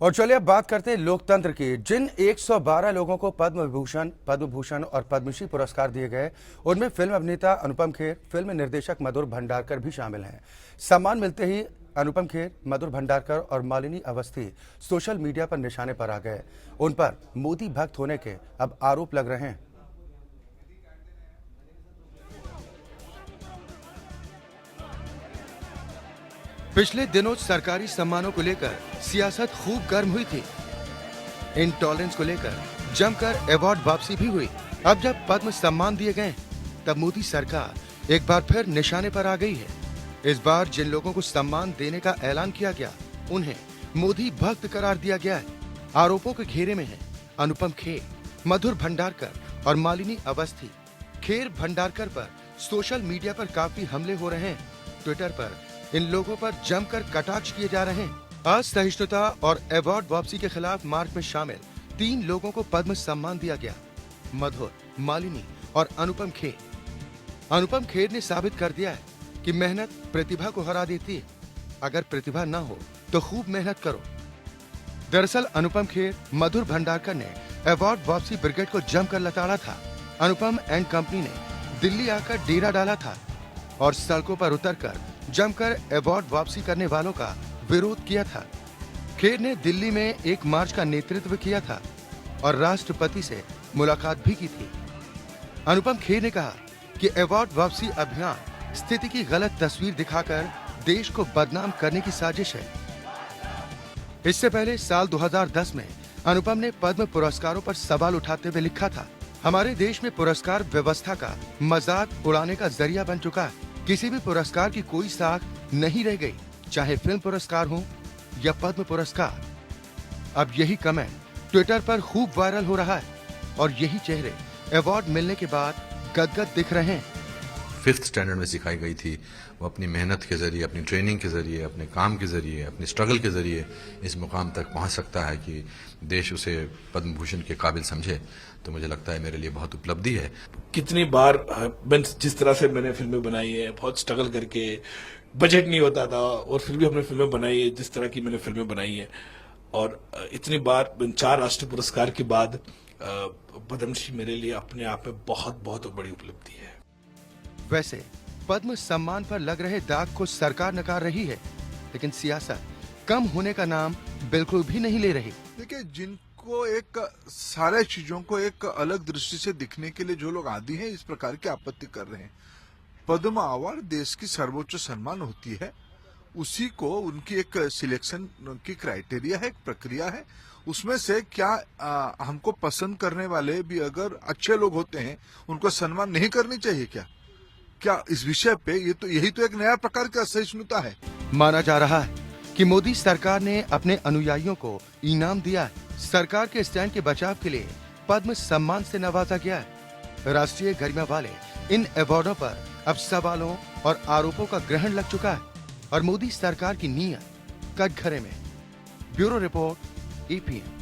और चलिए अब बात करते हैं लोकतंत्र की। जिन 112 लोगों को पद्म विभूषण, पद्म भूषण और पद्मश्री पुरस्कार दिए गए, उनमें फिल्म अभिनेता अनुपम खेर, फिल्म निर्देशक मधुर भंडारकर भी शामिल हैं। सम्मान मिलते ही अनुपम खेर, मधुर भंडारकर और मालिनी अवस्थी सोशल मीडिया पर निशाने पर आ गए। उन पर मोदी भक्त होने के अब आरोप लग रहे हैं। पिछले दिनों सरकारी सम्मानों को लेकर सियासत खूब गर्म हुई थी। इंटॉलरेंस को लेकर जमकर अवार्ड वापसी भी हुई। अब जब पद्म सम्मान दिए गए, तब मोदी सरकार एक बार फिर निशाने पर आ गई है। इस बार जिन लोगों को सम्मान देने का ऐलान किया गया, उन्हें मोदी भक्त करार दिया गया है। आरोपों के घेरे में है अनुपम खेर, मधुर भंडारकर और मालिनी अवस्थी। खेर भंडारकर पर सोशल मीडिया पर काफी हमले हो रहे हैं। ट्विटर पर इन लोगों पर जमकर कटाक्ष किए जा रहे हैं। असहिष्णुता और अवार्ड वापसी के खिलाफ मार्च में शामिल 3 लोगों को पद्म सम्मान दिया गया, मधुर, मालिनी और अनुपम खेर। अनुपम खेर ने साबित कर दिया है कि मेहनत प्रतिभा को हरा देती है। अगर प्रतिभा ना हो तो खूब मेहनत करो। दरअसल अनुपम खेर, मधुर भंडारकर ने अवार्ड वापसी ब्रिगेड को जमकर लताड़ा था। अनुपम एंड कंपनी ने दिल्ली आकर डेरा डाला था और सड़कों पर उतरकर जमकर अवार्ड वापसी करने वालों का विरोध किया था। खेर ने दिल्ली में एक मार्च का नेतृत्व किया था और राष्ट्रपति से मुलाकात भी की थी। अनुपम खेर ने कहा कि अवार्ड वापसी अभियान स्थिति की गलत तस्वीर दिखाकर देश को बदनाम करने की साजिश है। इससे पहले साल 2010 में अनुपम ने पद्म पुरस्कारों पर सवाल उठाते हुए लिखा था, हमारे देश में पुरस्कार व्यवस्था का मजाक उड़ाने का जरिया बन चुका है। किसी भी पुरस्कार की कोई साख नहीं रह गई, चाहे फिल्म पुरस्कार हो या पद्म पुरस्कार। अब यही कमेंट ट्विटर पर खूब वायरल हो रहा है और यही चेहरे अवार्ड मिलने के बाद गदगद दिख रहे हैं। 5th स्टैंडर्ड में सिखाई गई थी, वो अपनी मेहनत के जरिए, अपनी ट्रेनिंग के जरिए, अपने काम के जरिए, अपनी स्ट्रगल के जरिए इस मुकाम तक पहुंच सकता है कि देश उसे पद्म भूषण के काबिल समझे। तो मुझे लगता है मेरे लिए बहुत उपलब्धि है। कितनी बार जिस तरह से मैंने फिल्में बनाई है, बहुत स्ट्रगल करके, बजट नहीं होता था और फिर भी हमने फिल्में बनाई है जिस तरह की मैंने फिल्में बनाई है। और इतनी बार 4 राष्ट्रीय पुरस्कार के बाद पद्मश्री मेरे लिए अपने आप में बहुत बहुत बड़ी उपलब्धि है। वैसे पद्म सम्मान पर लग रहे दाग को सरकार नकार रही है, लेकिन सियासत कम होने का नाम बिल्कुल भी नहीं ले रही। देखिए, जिनको एक सारे चीजों को एक अलग दृष्टि से दिखने के लिए जो लोग आदि हैं, इस प्रकार की आपत्ति कर रहे हैं। पद्म अवार्ड देश की सर्वोच्च सम्मान होती है, उसी को उनकी एक सिलेक्शन की क्राइटेरिया है, एक प्रक्रिया है। उसमें से क्या हमको पसंद करने वाले भी अगर अच्छे लोग होते हैं, उनको सम्मान नहीं करनी चाहिए क्या इस विषय पे यही तो एक नया प्रकार की असहिष्णुता है। माना जा रहा है कि मोदी सरकार ने अपने अनुयायियों को इनाम दिया है। सरकार के स्टैंड के बचाव के लिए पद्म सम्मान से नवाजा गया है। राष्ट्रीय गरिमा वाले इन अवार्डों पर अब सवालों और आरोपों का ग्रहण लग चुका है और मोदी सरकार की नीयत कटघरे में। Bureau report, EPN।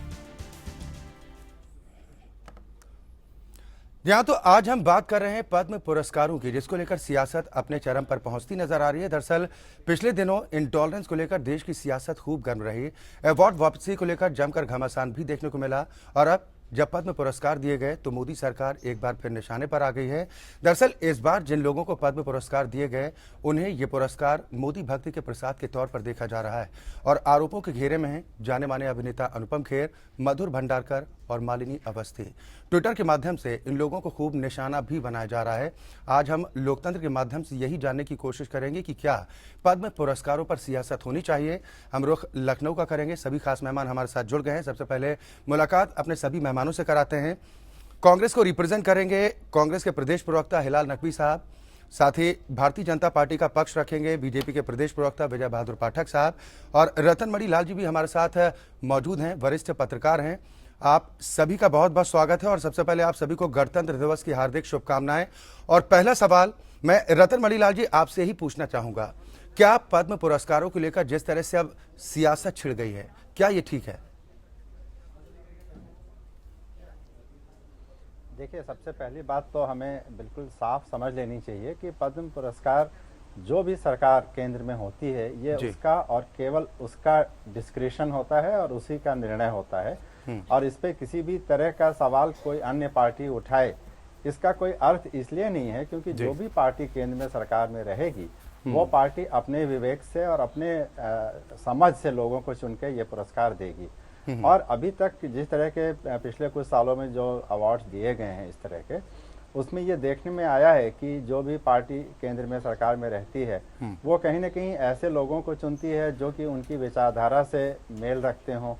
यहाँ तो आज हम बात कर रहे हैं पद्म पुरस्कारों की, जिसको लेकर सियासत अपने चरम पर पहुंचती नजर आ रही है। दरअसल पिछले दिनों इंटॉलरेंस को लेकर देश की सियासत खूब गर्म रही। अवार्ड वापसी को लेकर जमकर घमासान भी देखने को मिला और अब जब पद्म पुरस्कार दिए गए तो मोदी सरकार एक बार फिर निशाने पर आ गई है। दरअसल इस बार जिन लोगों को पद्म पुरस्कार दिए गए, उन्हें ये पुरस्कार मोदी भक्ति के प्रसाद के तौर पर देखा जा रहा है और आरोपों के घेरे में हैं जाने माने अभिनेता अनुपम खेर, मधुर भंडारकर और मालिनी अवस्थी। ट्विटर के माध्यम से इन लोगों को खूब निशाना भी बनाया जा रहा है। आज हम लोकतंत्र के माध्यम से यही जानने की कोशिश करेंगे कि क्या पद्म पुरस्कारों पर सियासत होनी चाहिए। हम रुख लखनऊ का करेंगे। सभी खास मेहमान हमारे साथ जुड़ गए हैं। सबसे पहले मुलाकात अपने सभी मेहमानों से कराते हैं। कांग्रेस को रिप्रेजेंट करेंगे कांग्रेस के प्रदेश प्रवक्ता हिलाल नकवी साहब, साथ ही भारतीय जनता पार्टी का पक्ष रखेंगे बीजेपी के प्रदेश प्रवक्ता विजय बहादुर पाठक साहब और रतन मणि लाल जी भी हमारे साथ मौजूद हैं, वरिष्ठ पत्रकार हैं। आप सभी का बहुत बहुत स्वागत है और सबसे पहले आप सभी को गणतंत्र दिवस की हार्दिक शुभकामनाएं। और पहला सवाल मैं रतन मणि लाल जी आपसे ही पूछना चाहूंगा, क्या पद्म पुरस्कारों को लेकर जिस तरह से अब सियासत छिड़ गई है, क्या ये ठीक है? देखिए, सबसे पहली बात तो हमें बिल्कुल साफ समझ लेनी चाहिए कि पद्म पुरस्कार जो भी सरकार केंद्र में होती है ये उसका और केवल उसका डिस्क्रिशन होता है और उसी का निर्णय होता है, और इस पे किसी भी तरह का सवाल कोई अन्य पार्टी उठाए इसका कोई अर्थ इसलिए नहीं है क्योंकि जो भी पार्टी केंद्र में सरकार में रहेगी वो पार्टी अपने विवेक से और अपने समझ से लोगों को चुन के ये पुरस्कार देगी। और अभी तक जिस तरह के पिछले कुछ सालों में जो अवार्ड्स दिए गए हैं इस तरह के, उसमें ये देखने में आया है कि जो भी पार्टी केंद्र में सरकार में रहती है वो कहीं ना कहीं ऐसे लोगों को चुनती है जो कि उनकी विचारधारा से मेल रखते हों,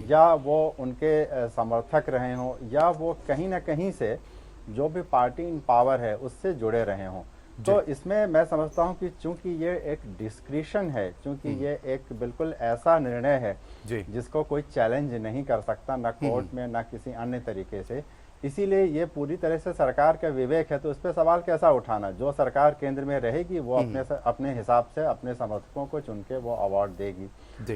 या वो उनके समर्थक रहे हों, या वो कहीं ना कहीं से जो भी पार्टी इन पावर है उससे जुड़े रहे हों। तो इसमें मैं समझता हूं कि चूंकि ये एक डिस्क्रिशन है, चूंकि ये एक बिल्कुल ऐसा निर्णय है जिसको कोई चैलेंज नहीं कर सकता, ना कोर्ट में ना किसी अन्य तरीके से, इसीलिए ये पूरी तरह से सरकार का विवेक है। तो इस पे सवाल कैसा उठाना, जो सरकार केंद्र में रहेगी वो अपने हिसाब से अपने समर्थकों को चुन के वो अवार्ड देगी।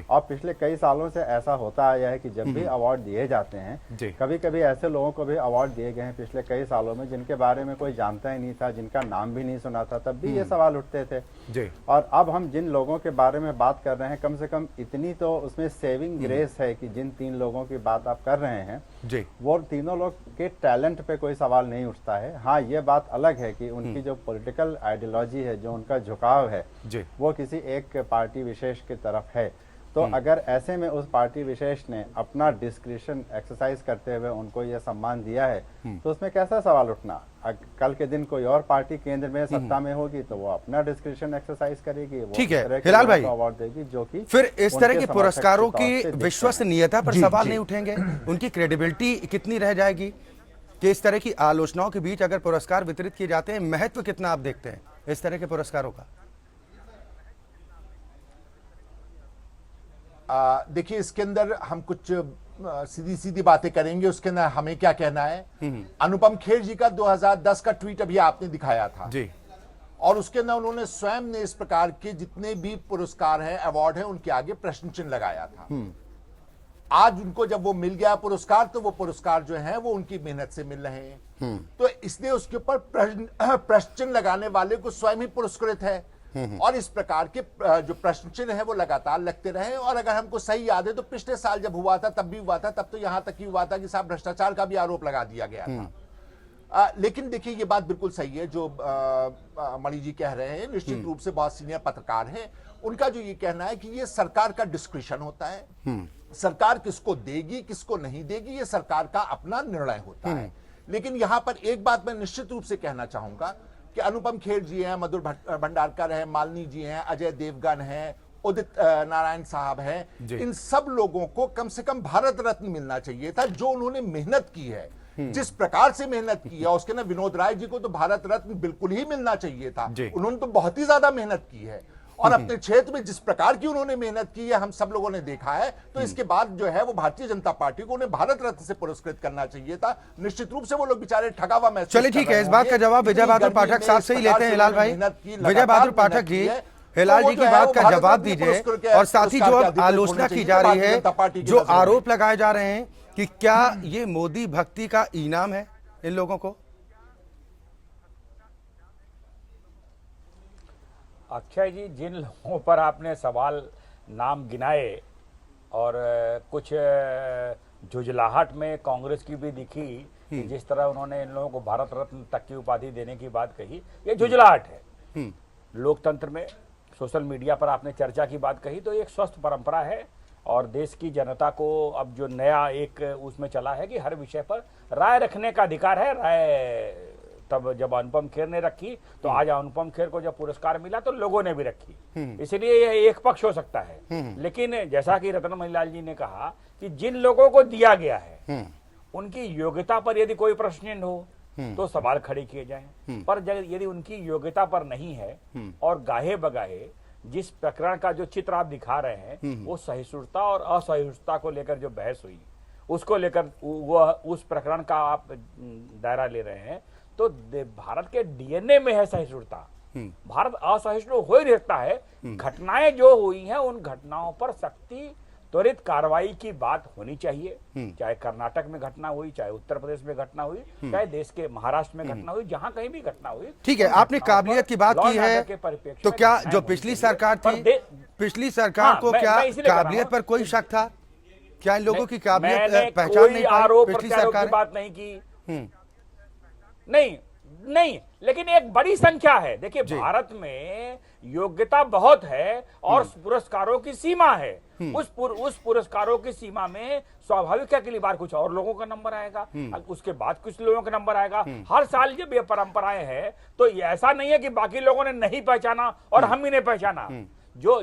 और पिछले कई सालों से ऐसा होता आया है कि जब भी अवार्ड दिए जाते हैं, कभी कभी ऐसे लोगों को भी अवार्ड दिए गए हैं पिछले कई सालों में जिनके बारे में कोई जानता ही नहीं था, जिनका नाम भी नहीं सुना था, तब भी ये सवाल उठते थे। और अब हम जिन लोगों के बारे में बात कर रहे हैं, कम से कम इतनी तो उसमें सेविंग ग्रेस है कि जिन 3 लोगों की बात आप कर रहे हैं वो तीनों लोग के टैलेंट पे कोई सवाल नहीं उठता है। हाँ, ये बात अलग है कि उनकी जो पॉलिटिकल आइडियोलॉजी है, जो उनका झुकाव है वो किसी एक पार्टी विशेष की तरफ है। तो अगर ऐसे में उस पार्टी विशेष ने अपना डिस्क्रिशन एक्सरसाइज करते हुए उनको ये सम्मान दिया है तो उसमें कैसा सवाल उठना। कल के दिन कोई और पार्टी केंद्र में सत्ता में होगी तो वो अपना डिस्क्रिशन एक्सरसाइज करेगी, वो ठीक है हिलाल भाई अवार्ड देगी, जो कि फिर इस तरह के पुरस्कारों की विश्वसनीयता पर सवाल नहीं उठेंगे, उनकी क्रेडिबिलिटी कितनी रह जाएगी कि इस तरह की आलोचनाओं के बीच अगर पुरस्कार वितरित किए जाते हैं, महत्व कितना आप देखते हैं इस तरह के पुरस्कारों का? देखिए, इसके अंदर हम कुछ सीधी सीधी बातें करेंगे, उसके अंदर हमें क्या कहना है। अनुपम खेर जी का 2010 का ट्वीट अभी आपने दिखाया था जी, और उसके अंदर उन्होंने स्वयं ने इस प्रकार के जितने भी पुरस्कार हैं, अवार्ड हैं, उनके आगे प्रश्न चिन्ह लगाया था। आज उनको जब वो मिल गया पुरस्कार, तो वो पुरस्कार जो है वो उनकी मेहनत से मिल रहे हैं। तो इसलिए उसके ऊपर प्रश्न चिन्ह लगाने वाले को स्वयं ही पुरस्कृत है, और इस प्रकार के जो प्रश्न चिन्ह है वो लगातार लगते रहे। और अगर हमको सही याद है तो पिछले साल जब हुआ था तब भी हुआ था, तब तो यहां तक ही हुआ था कि साहब भ्रष्टाचार का भी आरोप लगा दिया गया था। लेकिन देखिए, ये बात बिल्कुल सही है जो मणि जी कह रहे हैं। निश्चित रूप से बहुत सीनियर पत्रकार हैं, उनका जो ये कहना है कि ये सरकार का डिस्क्रिशन होता है, सरकार किसको देगी किसको नहीं देगी ये सरकार का अपना निर्णय होता है। लेकिन यहां पर एक बात मैं निश्चित रूप से कहना चाहूंगा कि अनुपम खेर जी हैं, मधुर भंडारकर हैं, मालिनी जी हैं, अजय देवगन हैं, उदित नारायण साहब हैं, इन सब लोगों को कम से कम भारत रत्न मिलना चाहिए था, जो उन्होंने मेहनत की है, जिस प्रकार से मेहनत की है। उसके ना विनोद राय जी को तो भारत रत्न बिल्कुल ही मिलना चाहिए था, उन्होंने तो बहुत ही ज्यादा मेहनत की है, और अपने क्षेत्र में जिस प्रकार की उन्होंने मेहनत की है हम सब लोगों ने देखा है। तो इसके बाद जो है वो भारतीय जनता पार्टी को उन्हें भारत रत्न से पुरस्कृत करना चाहिए था। निश्चित रूप से वो लोग बेचारे ठगावा महसूस कर रहे हैं। चलिए ठीक है, इस बात का जवाब विजय बहादुर पाठक साहब से ही लेते हैं। हिलाल भाई, विजय बहादुर पाठक जी, हिलाल जी की बात का जवाब दीजिए, और साथ ही जो अब आलोचना की जा रही है, जो आरोप लगाए जा रहे हैं कि क्या ये मोदी भक्ति का इनाम है इन लोगों को? अक्षय जी, जिन लोगों पर आपने सवाल नाम गिनाए और कुछ झुंझलाहट में कांग्रेस की भी दिखी, जिस तरह उन्होंने इन लोगों को भारत रत्न तक की उपाधि देने की बात कही, ये झुंझलाहट है। लोकतंत्र में सोशल मीडिया पर आपने चर्चा की बात कही, तो एक स्वस्थ परंपरा है, और देश की जनता को अब जो नया एक उसमें चला है कि हर विषय पर राय रखने का अधिकार है। राय तब जब अनुपम खेर ने रखी, तो आज अनुपम खेर को जब पुरस्कार मिला तो लोगों ने भी रखी, इसलिए यह एक पक्ष हो सकता है। लेकिन जैसा कि रतन मणिलाल जी ने कहा कि जिन लोगों को दिया गया है उनकी योग्यता पर यदि कोई प्रश्न हो तो सवाल खड़े किए जाएं, पर यदि उनकी योग्यता पर नहीं है और गाहे बगाहे जिस प्रकरण का जो चित्र आप दिखा रहे हैं वो सहिष्णुता और असहिष्णुता को लेकर जो बहस हुई, उसको लेकर वह उस प्रकरण का आप दायरा ले रहे हैं, तो भारत के डीएनए में है सहिष्णुता। भारत असहिष्णु हो ही रहता है। घटनाएं जो हुई हैं उन घटनाओं पर सख्ती त्वरित कार्रवाई की बात होनी चाहिए, चाहे कर्नाटक में घटना हुई, चाहे उत्तर प्रदेश में घटना हुई, चाहे देश के महाराष्ट्र में घटना हुई, जहां कहीं भी घटना हुई। ठीक है, आपने काबिलियत की बात की है, तो क्या जो पिछली सरकार थी, पिछली सरकार को क्या काबिलियत पर कोई शक था? क्या इन लोगों की काबिलियत पहचान नहीं पाई पिछली सरकार ने? बात नहीं की, नहीं, लेकिन एक बड़ी संख्या है। देखिए, भारत में योग्यता बहुत है और पुरस्कारों की सीमा है। उस पुरस्कारों की सीमा में स्वाभाविक है कि बार कुछ और लोगों का नंबर आएगा, उसके बाद कुछ लोगों का नंबर आएगा। हर साल जब ये परंपराएं हैं तो ऐसा नहीं है कि बाकी लोगों ने नहीं पहचाना और हम ही ने पहचाना। जो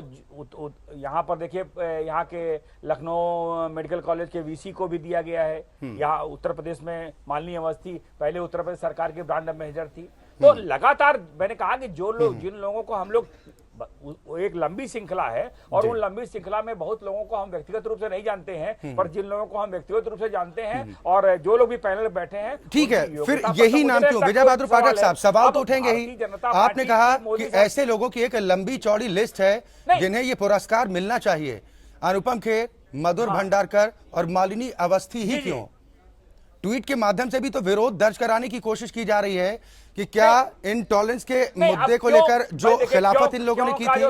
यहाँ पर देखिए, यहाँ के लखनऊ मेडिकल कॉलेज के वीसी को भी दिया गया है। यहाँ उत्तर प्रदेश में मालिनी अवस्थी पहले उत्तर प्रदेश सरकार की ब्रांड एम्बेसडर थी। तो लगातार मैंने कहा कि जो लोग, जिन लोगों को हम लोग, एक लंबी श्रृंखला है और उन लंबी श्रृंखला में बहुत लोगों को हम व्यक्तिगत रूप से नहीं जानते हैं, पर जिन लोगों को हम व्यक्तिगत रूप से जानते हैं और जो लोग भी पैनल बैठे हैं, ठीक है, फिर यही नाम क्यों? विजय बहादुर पाठक साहब, सवाल तो उठेंगे ही। आपने कहा कि ऐसे लोगों की एक लंबी चौड़ी लिस्ट है जिन्हें ये पुरस्कार मिलना चाहिए। अनुपम खेर, मधुर भंडारकर और मालिनी अवस्थी ही क्यों? ट्वीट के माध्यम से भी तो विरोध दर्ज कराने की कोशिश की जा रही है कि क्या इंटॉलरेंस के मुद्दे को लेकर जो खिलाफत इन लोगों ने की थी,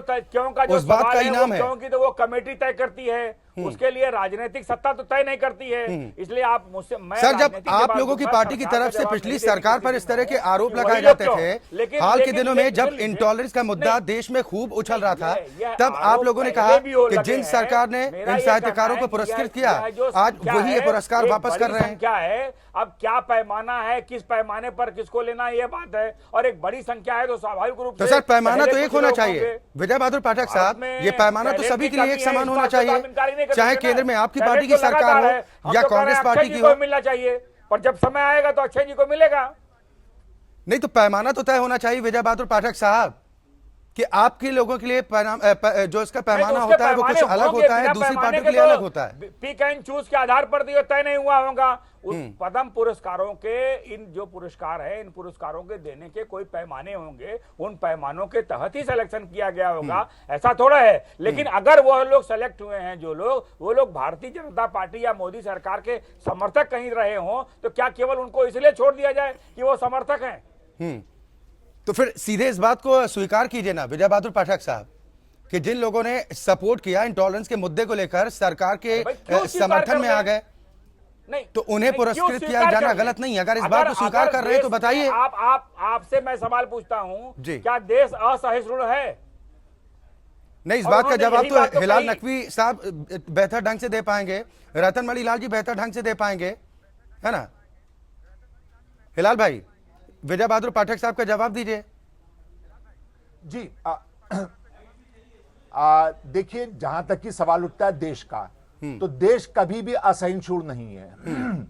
उस बात का इनाम है? क्योंकि तो वो कमेटी तय करती है, उसके लिए राजनीतिक सत्ता तो तय नहीं करती है। इसलिए आप मुझसे, सर, जब आप लोगों की पार्टी की तरफ से पिछली सरकार पर इस तरह के आरोप लगाए जाते थे, हाल के दिनों में जब इंटॉलरेंस का मुद्दा देश में खूब उछल रहा था, तब आप लोगों ने कहा कि जिन सरकार ने इन साहित्यकारों को पुरस्कृत किया, आज वही ये पुरस्कार वापस कर रहे हैं। क्या है, अब क्या पैमाना है, किस पैमाने पर किसको लेना, ये बात है। और एक बड़ी संख्या है तो स्वाभाविक रूप से, तो सर पैमाना तो एक होना चाहिए विजय बहादुर पाठक साहब, ये पैमाना तो सभी के लिए एक समान होना चाहिए, चाहे केंद्र में आपकी पार्टी की सरकार हो या कांग्रेस पार्टी की हो। मिलना चाहिए, पर जब समय आएगा तो अक्षय जी को मिलेगा। नहीं, तो पैमाना तो तय होना चाहिए विजय बहादुर पाठक साहब कि आपके लोगों के लिए जो इसका पैमाना होता है वो कुछ अलग होता है, दूसरी पार्टी के लिए अलग होता है। पिक एंड चूज के आधार पर तो तय नहीं हुआ होगा। उस पद्म पुरस्कारों के, इन जो पुरस्कार है, इन पुरस्कारों के देने के कोई पैमाने होंगे, उन पैमानों के तहत ही सिलेक्शन किया गया होगा, ऐसा थोड़ा है। लेकिन अगर वह लोग सेलेक्ट हुए हैं, जो लोग, वो लोग भारतीय जनता पार्टी या मोदी सरकार के समर्थक कहीं रहे हों, तो क्या केवल उनको इसलिए छोड़ दिया जाए कि वो समर्थक हैं? तो फिर सीधे इस बात को स्वीकार कीजिए ना विजय बहादुर पाठक साहब कि जिन लोगों ने सपोर्ट किया इंटॉलरेंस के मुद्दे को लेकर, सरकार के समर्थन में आ गए, नहीं तो उन्हें पुरस्कृत किया जाना गलत नहीं। अगर इस बात को स्वीकार कर रहे हैं तो बताइए। आपसे मैं सवाल पूछता हूं, क्या देश असहिष्णु है? नहीं, इस बात का जवाब तो हिलाल नकवी साहब बेहतर ढंग से दे पाएंगे, रतन मणि लाल जी बेहतर ढंग से दे पाएंगे, है ना? हिलाल भाई, विजय बहादुर पाठक साहब का जवाब दीजिए। जी, देखिए, जहां तक कि सवाल उठता है देश का, तो देश कभी भी असहिष्णु नहीं है।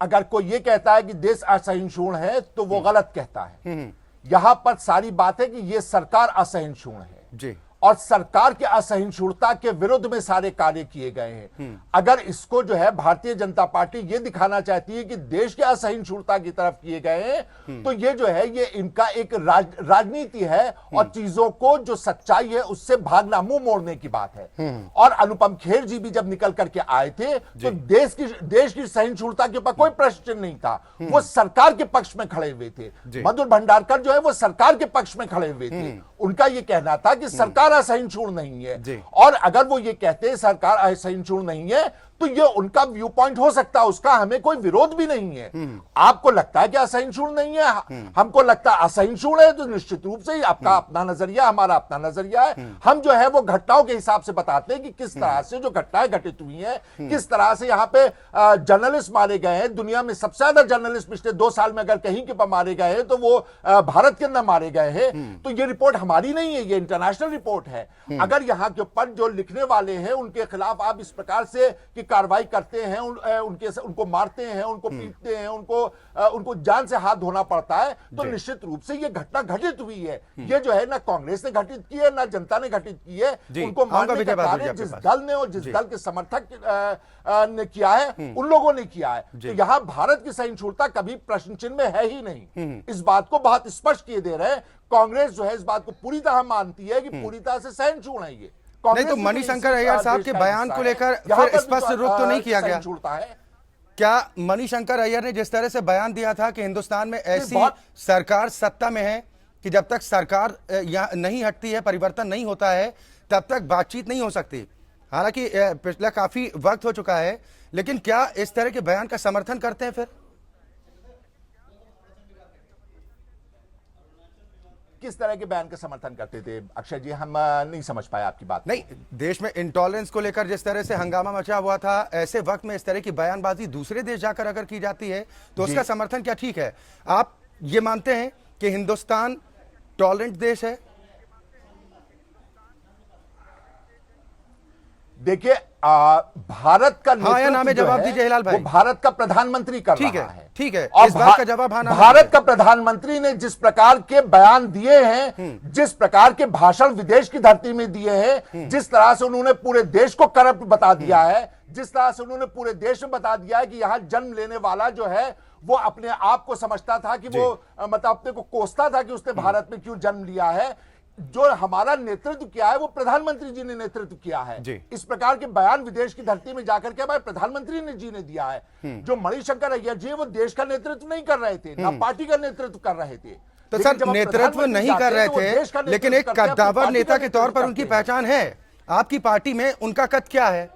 अगर कोई ये कहता है कि देश असहिष्णु है तो वो गलत कहता है। यहां पर सारी बात है कि ये सरकार असहिष्णु है जी, और सरकार की असहिष्णुता के विरुद्ध में सारे कार्य किए गए हैं। अगर इसको जो है भारतीय जनता पार्टी ये दिखाना चाहती है कि देश की असहिष्णुता की तरफ किए गए हैं, तो ये जो है ये इनका एक राजनीति है और चीजों को जो सच्चाई है उससे भागना, मुंह मोड़ने की बात है। और अनुपम खेर जी भी जब निकल करके आए थे तो देश की सहिष्णुता के ऊपर कोई प्रश्न नहीं था, वो सरकार के पक्ष में खड़े हुए थे। मधुर भंडारकर जो है वो सरकार के पक्ष में खड़े हुए थे। उनका ये कहना था कि सरकार असहिष्णु नहीं है, और अगर वो ये कहते हैं सरकार असहिष्णु नहीं है तो ये उनका व्यू पॉइंट हो सकता है, उसका हमें कोई विरोध भी नहीं है। आपको लगता है कि असहिष्णु नहीं है, हमको लगता है असहिष्णु है, तो निश्चित रूप से आपका अपना नजरिया, हमारा अपना नजरिया है। हम जो है वो घटनाओं के हिसाब से बताते हैं कि किस तरह से जो घटनाएं घटित हुई हैं, किस तरह से यहाँ पे जर्नलिस्ट मारे गए हैं। दुनिया में सबसे ज्यादा जर्नलिस्ट पिछले 2 साल में अगर कहीं के पर मारे गए हैं तो वो भारत के अंदर मारे गए हैं। तो ये रिपोर्ट हमारी नहीं है, ये इंटरनेशनल रिपोर्ट है। अगर यहाँ के ऊपर जो लिखने वाले हैं उनके खिलाफ आप इस प्रकार से कार्रवाई करते हैं, उनको मारते हैं, उनको पीटते हैं, उनको जान से हाथ धोना पड़ता है, तो निश्चित रूप से ये घटना घटित हुई है। ये जो है ना कांग्रेस ने घटित की है, ना जनता ने घटित की है। उनको मारने का कार्य जिस दल ने और जिस दल के समर्थक ने किया है, उन लोगों ने किया है। तो यहां भारत की सहिष्णुता कभी प्रश्न चिन्ह में है ही नहीं। इस बात को बहुत स्पष्ट किए दे रहे हैं। कांग्रेस जो है इस बात को पूरी तरह मानती है कि पूरी तरह से सहिष्णु है ये। कांग्रेस नहीं तो ही मणिशंकर इस अय्यर साहब देश के का बयान हिस्सा को है। लेकर यहाँ फिर पर स्पष्ट भी रुख तो नहीं किया सही गया। छूटता है। क्या मणिशंकर अय्यर ने जिस तरह से बयान दिया था कि हिंदुस्तान में ऐसी बहुत- सरकार सत्ता में है कि जब तक सरकार यहाँ नहीं हटती है, परिवर्तन नहीं होता है, तब तक बातचीत नहीं हो सकती। हालांकि पिछला काफी वक्त हो चुका है, लेकिन क्या इस तरह के बयान का समर्थन करते हैं फिर? किस तरह के बयान का समर्थन करते थे अक्षय जी, हम नहीं समझ पाए आपकी बात। नहीं, देश में इंटॉलरेंस को लेकर जिस तरह से हंगामा मचा हुआ था, ऐसे वक्त में इस तरह की बयानबाजी दूसरे देश जाकर अगर की जाती है तो उसका समर्थन क्या ठीक है? आप ये मानते हैं कि हिंदुस्तान टॉलरेंट देश है? देखिए, भारत का हाँ या ना में नेतृत्व जो जवाब है, दीजिए हिलाल भाई। वो भारत का प्रधानमंत्री कर ठीक रहा है, है। ठीक है, और इस बात का जवाब हाँ ना में भारत दीजिए। का प्रधानमंत्री ने जिस प्रकार के बयान दिए हैं, जिस प्रकार के भाषण विदेश की धरती में दिए हैं, जिस तरह से उन्होंने पूरे देश को करप्ट बता दिया है, जिस तरह से उन्होंने पूरे देश में बता दिया है कि यहां जन्म लेने वाला जो है वो अपने आप को समझता था कि वो मतलब अपने को कोसता था कि उसने भारत में क्यों जन्म लिया है। जो हमारा नेतृत्व किया है वो प्रधानमंत्री जी ने नेतृत्व किया है। जी। इस प्रकार के बयान विदेश की धरती में जाकर के हमारे प्रधानमंत्री जी ने दिया है। जो मणिशंकर अय्यर जी वो देश का नेतृत्व नहीं कर रहे थे, ना पार्टी का नेतृत्व कर रहे थे। तो लेकिन सर जब आप नेतृत्व प्रधानमंत्री नहीं जाते कर रहे हैं, तो वो देश का थे, लेकिन नेतृत्व एक करते हैं, अपनी कद्दावर पार्टी नेता का के तौर पर नेतृत्व उनकी करते हैं। पहचान है। आपकी पार्टी में उनका कद क्या है?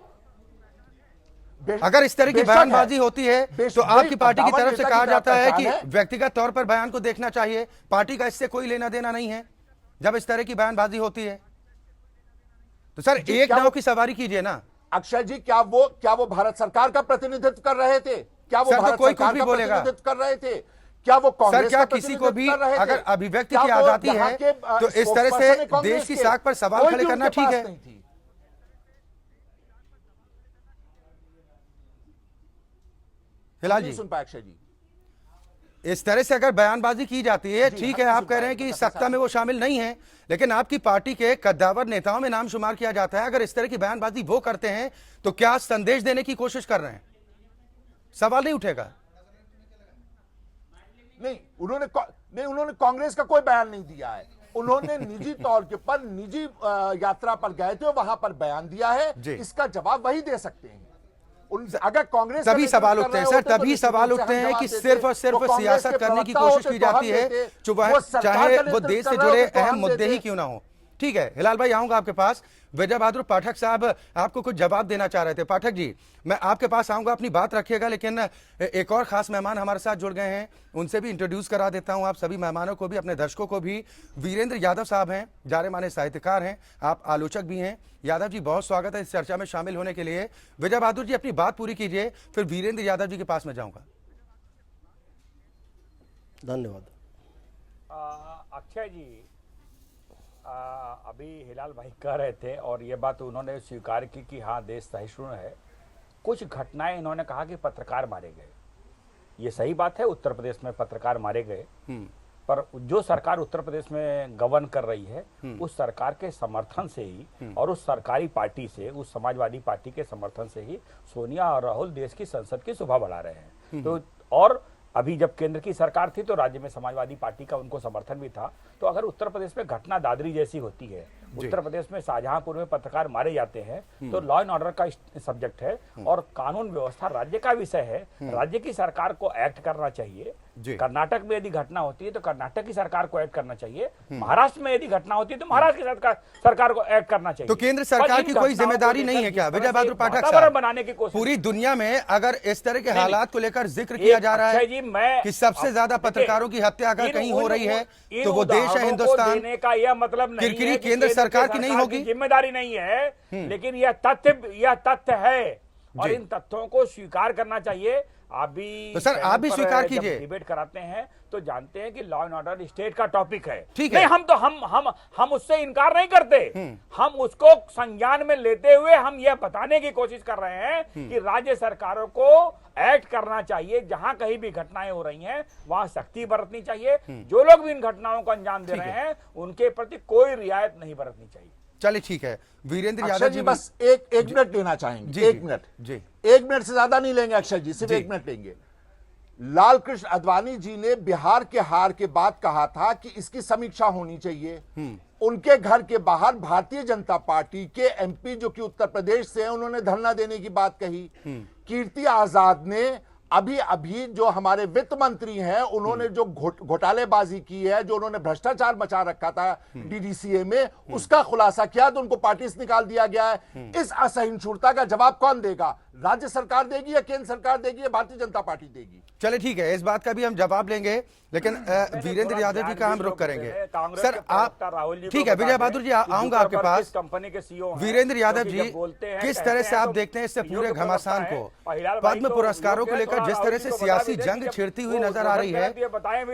बेश- अगर इस तरह की बेशक बयानबाजी है। होती है बेश- तो आपकी पार्टी की कद्दावर तरफ से नेता कहा की जाता है कि पहचान है। व्यक्तिगत तौर पर बयान को देखना चाहिए, पार्टी का इससे कोई लेना देना नहीं है जब इस तरह की बयानबाजी होती है। तो सर जी, एक क्या नाव वो- की सवारी कीजिए ना। अक्षय जी, क्या वो भारत सरकार का प्रतिनिधित्व कर रहे थे? क्या वो सर, तो भारत कोई सरकार कुछ भी का बोलेगा। प्रतिनिधित्व कर रहे थे? क्या वो कांग्रेस सर क्या का किसी को भी प्रतिनिधित्व कर रहे थे? अगर अभिव्यक्ति क्या की वो आजादी यहाँ है के, तो इस तरह स्पोक्सपर्सन से है कांग्रेस देश की के? साख पर सवाल कोई खड़े भी करना उनके ठीक पास है? नहीं थी। हिलाल नहीं जी, सुन पाए अक्षय जी। इस तरह से अगर बयानबाजी की जाती है, जी, ठीक हम है, आप सुन कह रहे पाए, हैं कि बताइए सत्ता में वो शामिल नहीं है, लेकिन आपकी पार्टी के कद्दावर नेताओं में नाम शुमार किया जाता है। अगर इस तरह की बयानबाजी वो करते हैं तो क्या संदेश देने की कोशिश कर रहे हैं? सवाल नहीं उठेगा? नहीं, उन्होंने कांग्रेस का कोई बयान नहीं दिया है। उन्होंने निजी तौर के पर निजी यात्रा पर गए थे और वहां पर बयान दिया है। जी। इसका जवाब वही दे सकते हैं। अगर कांग्रेस का तभी नेतृत्व सवाल कर उठते हैं रहे सर, होते तो तभी निश्चित सवाल रूप से उठते हम हैं जवाब कि देते। सिर्फ और सिर्फ वो कांग्रेस सियासत के करने की प्रवक्ता कोशिश होते की तो हम जाती है, देते। चाहे वो सरकार चाहे का वो नेतृत्व देश कर से रहे जुड़े होते तो अहम हम मुद्दे देते। ही क्यों ना हो। ठीक है, हिलाल भाई आऊंगा आपके पास। विजय बहादुर पाठक साहब आपको कुछ जवाब देना चाह रहे थे। पाठक जी, मैं आपके पास आऊंगा, अपनी बात रखिएगा, लेकिन एक और खास मेहमान हमारे साथ जुड़ गए हैं, उनसे भी इंट्रोड्यूस करा देता हूं आप सभी मेहमानों को भी, अपने दर्शकों को भी। वीरेंद्र यादव साहब हैं, जाने माने साहित्यकार हैं, आप आलोचक भी हैं। यादव जी, बहुत स्वागत है इस चर्चा में शामिल होने के लिए। विजय बहादुर जी अपनी बात पूरी कीजिए, फिर वीरेंद्र यादव जी के पास में जाऊंगा। धन्यवाद। अक्षय जी, अभी हिलाल भाई कह रहे थे और ये बात उन्होंने स्वीकार की कि हाँ देश सहिष्णु है। कुछ घटनाएं इन्होंने कहा कि पत्रकार मारे गए, ये सही बात है, उत्तर प्रदेश में पत्रकार मारे गए, पर जो सरकार उत्तर प्रदेश में गवर्न कर रही है उस सरकार के समर्थन से ही और उस सरकारी पार्टी से, उस समाजवादी पार्टी के समर्थन से ही सोनिया और राहुल देश की संसद की शोभा बढ़ा रहे हैं। तो और अभी जब केंद्र की सरकार थी तो राज्य में समाजवादी पार्टी का उनको समर्थन भी था। तो अगर उत्तर प्रदेश में घटना दादरी जैसी होती है, उत्तर प्रदेश में शाहजहांपुर में पत्रकार मारे जाते हैं, तो लॉ एंड ऑर्डर का सब्जेक्ट है और कानून व्यवस्था राज्य का विषय है। राज्य की सरकार को एक्ट करना चाहिए। कर्नाटक में यदि घटना होती है तो कर्नाटक की सरकार को एक्ट करना चाहिए। महाराष्ट्र में यदि घटना होती है तो महाराष्ट्र की सरकार को एक्ट करना चाहिए। तो केंद्र सरकार की कोई जिम्मेदारी नहीं है क्या विजय बहादुर पाठक साहब? बनाने की कोशिश पूरी दुनिया में अगर इस तरह के हालात को लेकर जिक्र किया जा रहा है कि सबसे ज्यादा पत्रकारों की हत्या अगर कहीं हो रही है तो वो देश है हिंदुस्तान, देने का यह मतलब नहीं किरकिरी है कि केंद्र सरकार की नहीं होगी, जिम्मेदारी नहीं है, लेकिन यह तथ्य है और इन तथ्यों को स्वीकार करना चाहिए। आप भी तो सर आप भी स्वीकार कीजिए। डिबेट कराते हैं तो जानते हैं कि लॉ एंड ऑर्डर स्टेट का टॉपिक है। ठीक है, नहीं, हम तो हम उससे इनकार नहीं करते, हम उसको संज्ञान में लेते हुए हम यह बताने की कोशिश कर रहे हैं कि राज्य सरकारों को एक्ट करना चाहिए। जहां कहीं भी घटनाएं हो रही हैं वहां सख्ती बरतनी चाहिए। जो लोग भी इन घटनाओं को अंजाम दे रहे हैं उनके प्रति कोई रियायत नहीं बरतनी चाहिए। चलिए ठीक है, वीरेंद्र अक्षय यादव जी जी बस एक मिनट लेना चाहेंगे। जी, एक मिनट जी। 1 मिनट से ज्यादा नहीं लेंगे अक्षय जी, सिर्फ 1 मिनट लेंगे। लाल कृष्ण आडवाणी जी ने बिहार के हार के बाद कहा था कि इसकी समीक्षा होनी चाहिए। उनके घर के बाहर भारतीय जनता पार्टी के एमपी जो कि उत्तर प्रदेश से हैं, उन्होंने धरना देने की बात कही। कीर्ति आजाद ने अभी अभी जो हमारे वित्त मंत्री हैं, उन्होंने जो घोटालेबाजी की है, जो उन्होंने भ्रष्टाचार मचा रखा था डीडीसीए में, उसका खुलासा किया तो उनको पार्टी से निकाल दिया गया है। इस असहिष्णुता का जवाब कौन देगा? राज्य सरकार देगी या केंद्र सरकार देगी या भारतीय जनता पार्टी देगी? चले ठीक है, इस बात का भी हम जवाब लेंगे, लेकिन वीरेंद्र यादव जी का हम रुख करेंगे। सर आप ठीक है, विजय बहादुर जी आऊंगा आपके पास। कंपनी के सीईओ वीरेंद्र यादव जी, किस तरह से आप देखते हैं इससे पूरे घमासान को, पद्म पुरस्कारों को लेकर जिस तरह से सियासी जंग छिड़ती हुई नजर आ रही है,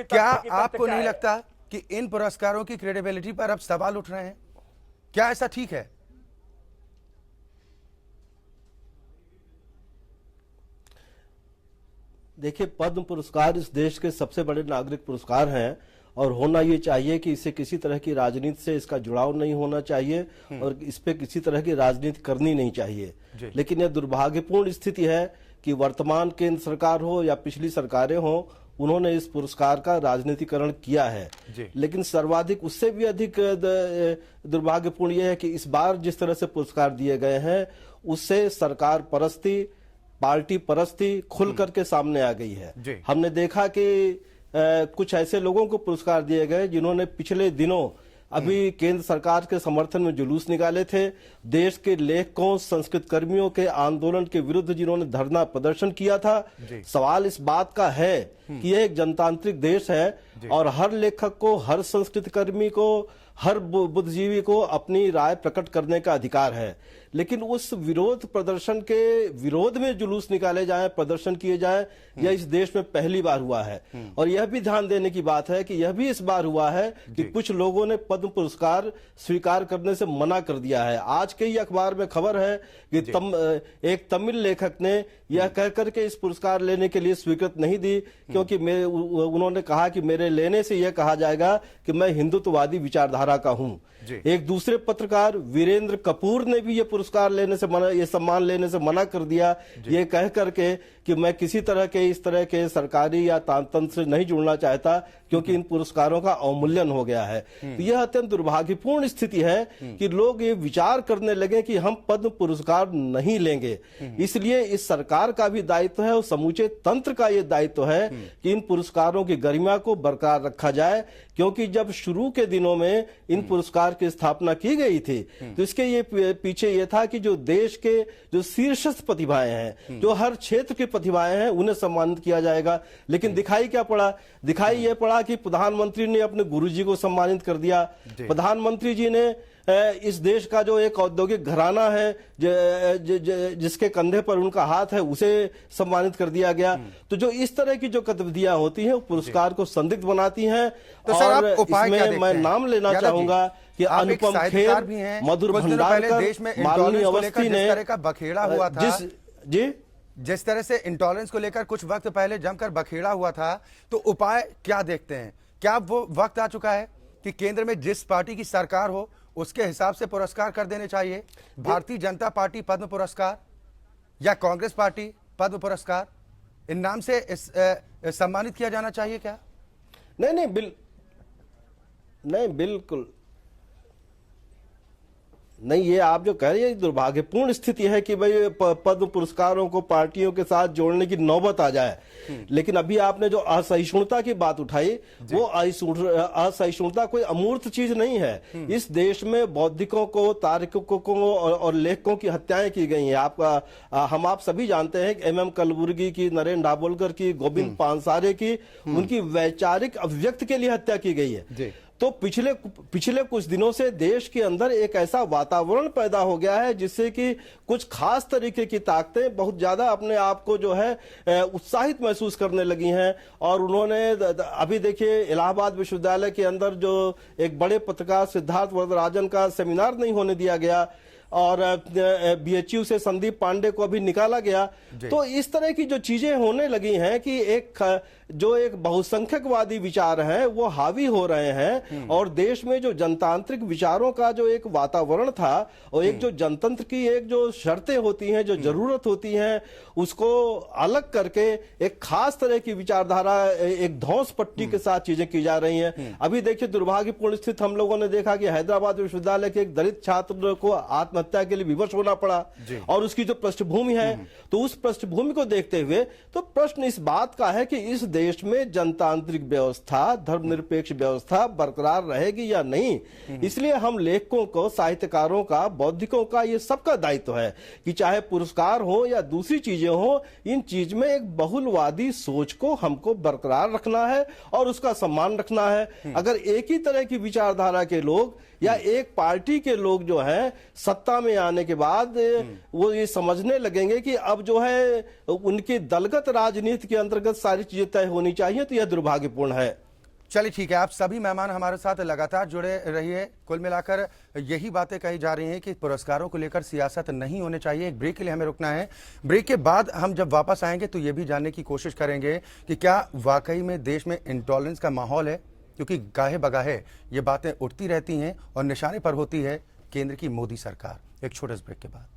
क्या आपको नहीं लगता कि इन पुरस्कारों की क्रेडिबिलिटी पर अब सवाल उठ रहे हैं? क्या ऐसा ठीक है? देखिए, पद्म पुरस्कार इस देश के सबसे बड़े नागरिक पुरस्कार हैं और होना ये चाहिए कि इससे किसी तरह की राजनीति से इसका जुड़ाव नहीं होना चाहिए और इस पे किसी तरह की राजनीति करनी नहीं चाहिए। लेकिन यह दुर्भाग्यपूर्ण स्थिति है कि वर्तमान केंद्र सरकार हो या पिछली सरकारें हो, उन्होंने इस पुरस्कार का राजनीतिकरण किया है। लेकिन सर्वाधिक उससे भी अधिक दुर्भाग्यपूर्ण यह है कि इस बार जिस तरह से पुरस्कार दिए गए हैं, उससे सरकार परस्ती, पार्टी परस्ती खुल करके सामने आ गई है। हमने देखा कि कुछ ऐसे लोगों को पुरस्कार दिए गए जिन्होंने पिछले दिनों अभी केंद्र सरकार के समर्थन में जुलूस निकाले थे, देश के लेखकों, संस्कृत कर्मियों के आंदोलन के विरुद्ध जिन्होंने धरना प्रदर्शन किया था। सवाल इस बात का है कि यह एक जनतांत्रिक देश है और हर लेखक को, हर संस्कृत कर्मी को, हर बुद्धिजीवी को अपनी राय प्रकट करने का अधिकार है। लेकिन उस विरोध प्रदर्शन के विरोध में जुलूस निकाले जाएं, प्रदर्शन किए जाएं, यह इस देश में पहली बार हुआ है। और यह भी ध्यान देने की बात है कि यह भी इस बार हुआ है कि कुछ लोगों ने पद्म पुरस्कार स्वीकार करने से मना कर दिया है। आज के ही अखबार में खबर है कि एक तमिल लेखक ने यह कहकर के इस पुरस्कार लेने के लिए स्वीकृत नहीं दी, क्योंकि उन्होंने कहा कि मेरे लेने से यह कहा जाएगा कि मैं हिंदुत्ववादी विचारधारा का हूं। एक दूसरे पत्रकार वीरेंद्र कपूर ने भी ये पुरस्कार लेने से मना, ये सम्मान लेने से मना कर दिया, ये कह करके कि मैं किसी तरह के इस तरह के सरकारी या तंत्र से नहीं जुड़ना चाहता, क्योंकि इन पुरस्कारों का अवमूल्यन हो गया है। तो यह अत्यंत दुर्भाग्यपूर्ण स्थिति है कि लोग ये विचार करने लगे कि हम पद्म पुरस्कार नहीं लेंगे। इसलिए इस सरकार का भी दायित्व है और समूचे तंत्र का ये दायित्व है कि इन पुरस्कारों की गरिमा को बरकरार रखा जाए, क्योंकि जब शुरू के दिनों में इन पुरस्कार की स्थापना की गई थी तो इसके ये पीछे ये था कि जो देश के जो शीर्षस्थ प्रतिभाएं हैं, जो हर क्षेत्र के प्रतिभाएं हैं, उन्हें सम्मानित किया जाएगा। लेकिन दिखाई क्या पड़ा? दिखाई ये पड़ा कि प्रधानमंत्री ने अपने गुरुजी को सम्मानित कर दिया। प्रधानमंत्री जी ने इस देश का जो एक औद्योगिक घराना है जिसके कंधे पर उनका हाथ है, उसे सम्मानित कर दिया गया। तो जो इस तरह की जो गतिविधियां होती हैं, पुरस्कार को संदिग्ध बनाती हैं। तो सर, और आप उपाय क्या इसमें मैं देखते हैं? नाम लेना चाहूंगा कि अनुपम खेर, मधुर भंडारकर, देश में मालिनी अवस्थी ने जिस तरह का बखेड़ा हुआ था, जिस तरह से इंटॉलरेंस को लेकर कुछ वक्त पहले जमकर बखेड़ा हुआ था, तो उपाय क्या देखते हैं? क्या वो वक्त आ चुका है कि केंद्र में जिस पार्टी की सरकार हो उसके हिसाब से पुरस्कार कर देने चाहिए? भारतीय जनता पार्टी पद्म पुरस्कार या कांग्रेस पार्टी पद्म पुरस्कार, इन नाम से सम्मानित किया जाना चाहिए क्या? नहीं, बिल्कुल नहीं। ये आप जो कह रहे हैं दुर्भाग्यपूर्ण स्थिति है कि भाई पद्म पुरस्कारों को पार्टियों के साथ जोड़ने की नौबत आ जाए। लेकिन अभी आपने जो असहिष्णुता की बात उठाई, वो असहिष्णुता कोई अमूर्त चीज नहीं है। इस देश में बौद्धिकों को, तार्किकों को और लेखकों की हत्याएं की गई हैं। हम आप सभी जानते हैं कि MM कलबुर्गी की, नरेंद्र दाभोलकर की, गोविंद पानसारे की, उनकी वैचारिक अभिव्यक्ति के लिए हत्या की गई है। तो पिछले कुछ दिनों से देश के अंदर एक ऐसा वातावरण पैदा हो गया है जिससे कि कुछ खास तरीके की ताकतें बहुत ज्यादा अपने आप को जो है उत्साहित महसूस करने लगी हैं। और उन्होंने अभी देखिए, इलाहाबाद विश्वविद्यालय के अंदर जो एक बड़े पत्रकार सिद्धार्थ वरदराजन का सेमिनार नहीं होने दिया गया और BHU से संदीप पांडे को अभी निकाला गया। तो इस तरह की जो चीजें होने लगी हैं कि जो एक बहुसंख्यकवादी विचार हैं वो हावी हो रहे हैं और देश में जो जनतांत्रिक विचारों का जो एक वातावरण था और एक जो जनतंत्र की एक जो शर्तें होती हैं, जो जरूरत होती हैं, उसको अलग करके एक खास तरह की विचारधारा, एक धौंस पट्टी के साथ चीजें की जा रही हैं। अभी देखिए, दुर्भाग्यपूर्ण स्थिति हम लोगों ने देखा कि हैदराबाद विश्वविद्यालय के एक दलित छात्र को आत्महत्या के लिए विवश होना पड़ा और उसकी जो पृष्ठभूमि है, तो उस पृष्ठभूमि को देखते हुए तो प्रश्न इस बात का है कि इस देश में जनतांत्रिक व्यवस्था, धर्मनिरपेक्ष व्यवस्था बरकरार रहेगी या नहीं। इसलिए हम लेखकों को, साहित्यकारों का, बौद्धिकों का, ये सबका दायित्व है कि चाहे पुरस्कार हो या दूसरी चीजें हो, इन चीज में एक बहुलवादी सोच को हमको बरकरार रखना है और उसका सम्मान रखना है। अगर एक ही तरह की विचारधारा के लोग या एक पार्टी के लोग जो है सत्ता में आने के बाद वो ये समझने लगेंगे कि अब जो है उनकी दलगत राजनीति के अंतर्गत सारी चीजें तय होनी चाहिए, तो यह दुर्भाग्यपूर्ण है। चलिए ठीक है, आप सभी मेहमान हमारे साथ लगातार जुड़े रहिए। कुल मिलाकर यही बातें कही जा रही हैं कि पुरस्कारों को लेकर सियासत नहीं होनी चाहिए। एक ब्रेक के लिए हमें रुकना है। ब्रेक के बाद हम जब वापस आएंगे तो ये भी जानने की कोशिश करेंगे कि क्या वाकई में देश में इंटॉलरेंस का माहौल है, क्योंकि गाहे बगाहे ये बातें उठती रहती हैं और निशाने पर होती है केंद्र की मोदी सरकार। एक छोटे से ब्रेक के बाद।